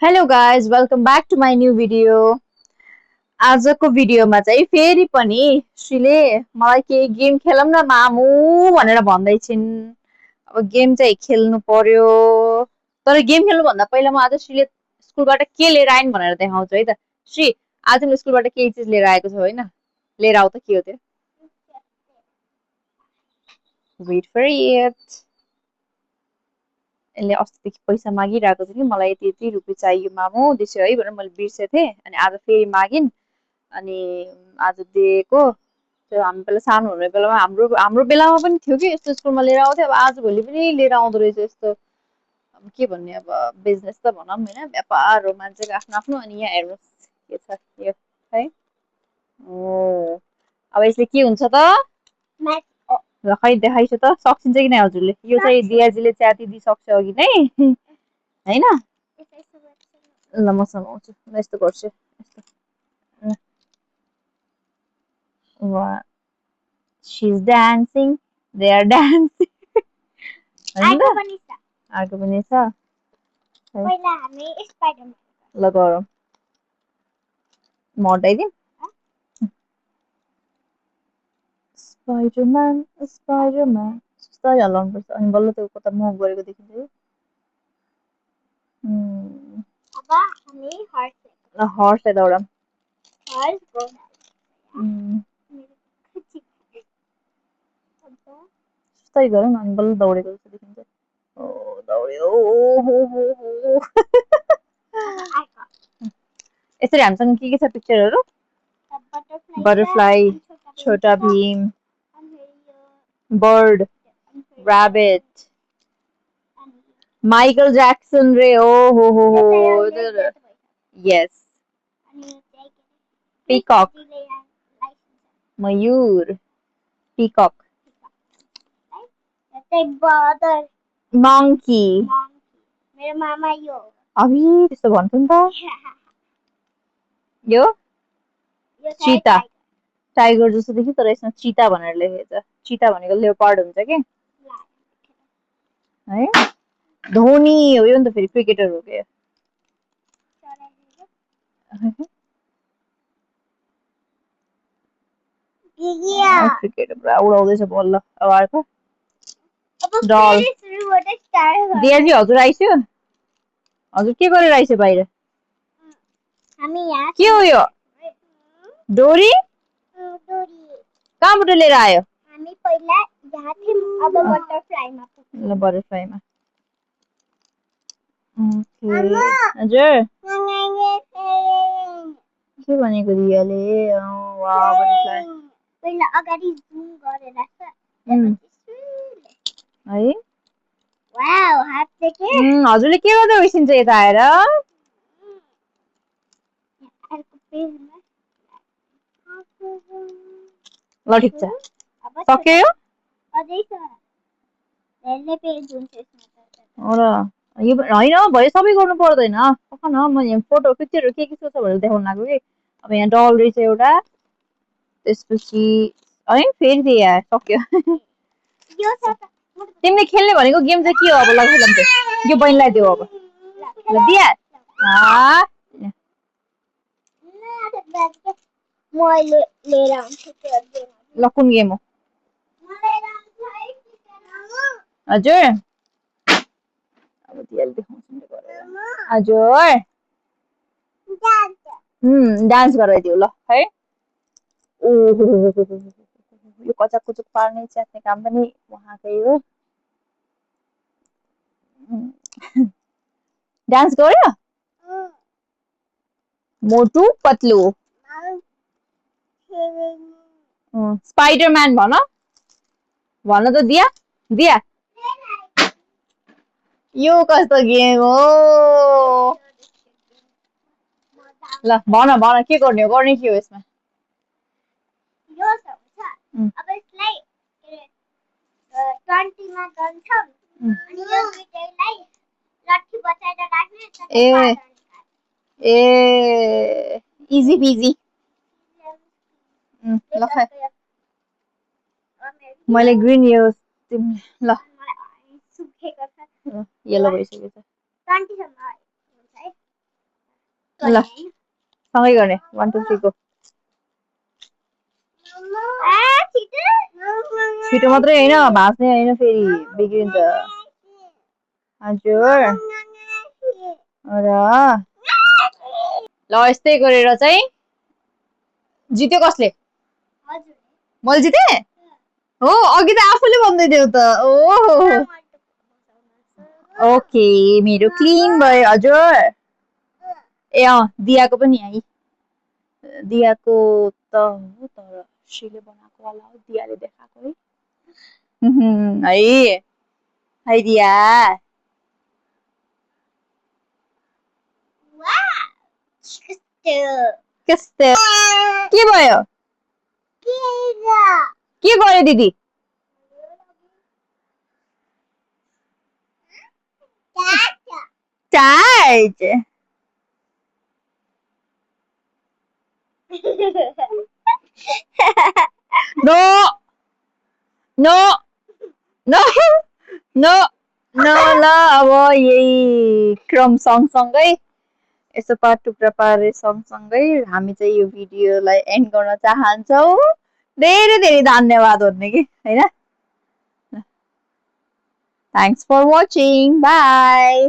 Hello guys, welcome back to my new video. आजको भिडियोमा चाहिँ फेरि पनि श्रीले मलाई के गेम खेलौँ न मामु भनेर भन्दै छिन्। अब गेम चाहिँ खेल्नु पर्यो। तर गेम खेल्नु भन्दा पहिला म आज श्रीले स्कुलबाट के लिएर आइन् भनेर देखाउँछु है त। श्री, आज म स्कुलबाट केही चीज लिएर आएको छु हैन? लिएर आऊ त के हो त्यो? Wait for it. यसले अस्तिदेखि पैसा मागिरहेको छ कि मलाई यति रुपियाँ चाहियो मामु त्यसो है भनेर मैले बिर्सेथे अनि आज फेरि मागिन् अनि आज दिएको। त्यो हामी बेला सानो हुने बेलामा हाम्रो बेलामा पनि थियो कि यस्तो स्कुलमा लिएर आउँथ्यो। अब आजभोलि पनि लिएर आउँदो रहेछ यस्तो। अब के भन्ने, अब बिजनेस त भनौँ हैन, व्यापार हो मान्छेको आफ्नो आफ्नो। अनि यहाँ हेर्नुहोस् के छ यो है। ओ अब यसले के हुन्छ त? ल खै देखाइछु त, सक्छिन्छ कि नै हजुरले? यो चाहिँ दियाजीले च्याति दिइसक्छ अघि नै हैन? ल म समाउँछु, म यस्तो गर्छु यस्तो। Wow, she's dancing, they are dancing. अर्को पनि छ। पहिला हामी स्पाइडरम्यान ल गरौँ। म हटाइदिउँ। स्पाइडरम्यान स्पाइडरम्यान सुस्ताइ हल्लाउनुपर्छ अनि बल्ल त्यो कता मुभ गरेको देखिन्छ है। अब हामी हर्सलाई दौडाम। सुस्ताइ गरौँ न अनि बल्ल दौडेको जस्तो देखिन्छ। ओ दौड्यो हो। यसरी हामीसँग के छ पिक्चरहरू? बटरफ्लाई, छोटा Bhim, bird, rabbit, Michael Jackson रे हो। Yes. Peacock. मयूर. Peacock. Monkey. मेरो मामा यो अभी त्यस्तो भन्छु नि त। यो चीता, टाइगर जस्तो देखि तर यसमा चीता भनेर लेखेको छ। चीता भनेको लेपर्ड हुन्छ के है। धोनी हो यो नि त, फेरि क्रिकेटर हो के। क्रिकेटर पुरा उडाउँदैछ बल्ल। अब अर्को डल। दियाजी हजुर आइस्यो? हजुर के गरेर आइस्यो बाहिर? के हो यो? डोरी? कहाँबाट लिएर आयो? हामी पहिला यहाँ थियौँ, अब बटरफ्लाइमा पुग्छौँ। ल बटरफ्लाइमा। हजुर के भनेको दियाले? Wow butterfly. पहिला अगाडि जुम गरेर है। वाउ हात देखे? हजुरले के गर्दै होइसिन्छ यता आएर? ल ठिक छ, सक्यो यो? अझै छ, धेरै पेज हुन्छ यसमा त। यो हैन भयो, सबै गर्नु पर्दैन। पक्का न, म यहाँ फोटो पिक्चरहरु के छ भनेर देखाउन लाग्यो कि। अब यहाँ डल रहेछ एउटा, त्यसपछि है फेरि दे यार सक्यो। तिमीले खेल्ने भनेको गेम चाहिँ के हो? अब ल खेलौँ त्यो। यो बहिनीलाई देऊ अब। ल दिया। ल कुन गेम हो? हजुर अब दियाले देखाउँछु नि गरेर। हजुर डान्स गराइदिऊ ल है। ओहो यो कचाक कुचुक पार्ने च्यात्ने काम पनि उहाँकै हो। डान्स गर्यो? मोटू पतलू स्पाइडरम्यान भन भन त दिया। दिया यो कस्तो गेम हो? ल भन भन के गर्ने हो? गर्ने के हो यसमा? यो सब छ। अब यसलाई 20 मा गर्छौं अनि यो दुईटैलाई लट्ठी बचाएर राख्ने। A easy busy. ल खै मैले ग्रीन यो तिमीले ल सुकेको छ। येलो भइसकेको छ। 20 सम्म हुन्छ है। ल सँगै गर्ने 1 2 3 गो छिटो मात्रै होइन भाँच्ने होइन फेरि बिग्रिन्छ हजुर र ल यस्तै गरेर चाहिँ जित्यो कसले मैले जिते हो अघि त आफूले भन्दै थियौ त ओहो ओके मेरो क्लिन भयो हजुर ए दियाको पनि है दियाको त हो तर श्रीले बनाएको होला हो दियाले देखाएको है है दिया कस्तो के भयो के गर्यो दिदी charge no no no no no ल अब यही क्रम सँगसँगै यसो पाठ टुक्रा पारे सँगसँगै हामी चाहिँ यो भिडियोलाई एन्ड गर्न चाहन्छौँ धेरै धेरै धन्यवाद भन्ने कि हैन थ्याङ्क्स फर वाचिङ बाई